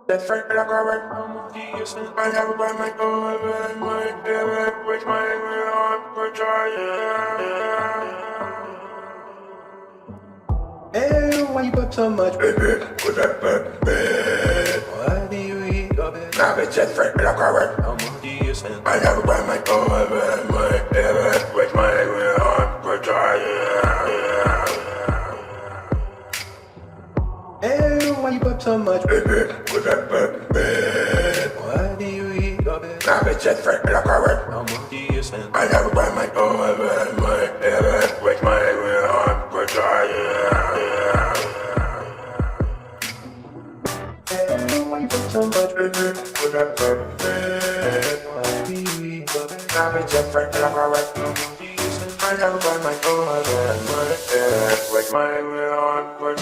That's right, I got right from the Houston. I have a by my go, my baby, which my on for Hey, why you put so much baby? Put that baby. Why do you eat your baby? Now it's just right, I got right from the Houston. I have a by my go, my baby, which my on for Hey, why you put so much baby? Put that baby. Why do you eat your baby? Now it's just right, I got right from the Houston. I have a by my go, my baby, which my on for Hey, why you put so much baby? Put that baby. Why do you eat your baby? Now it's just right, I got right from the Houston. I have a by my go, my baby, which my on for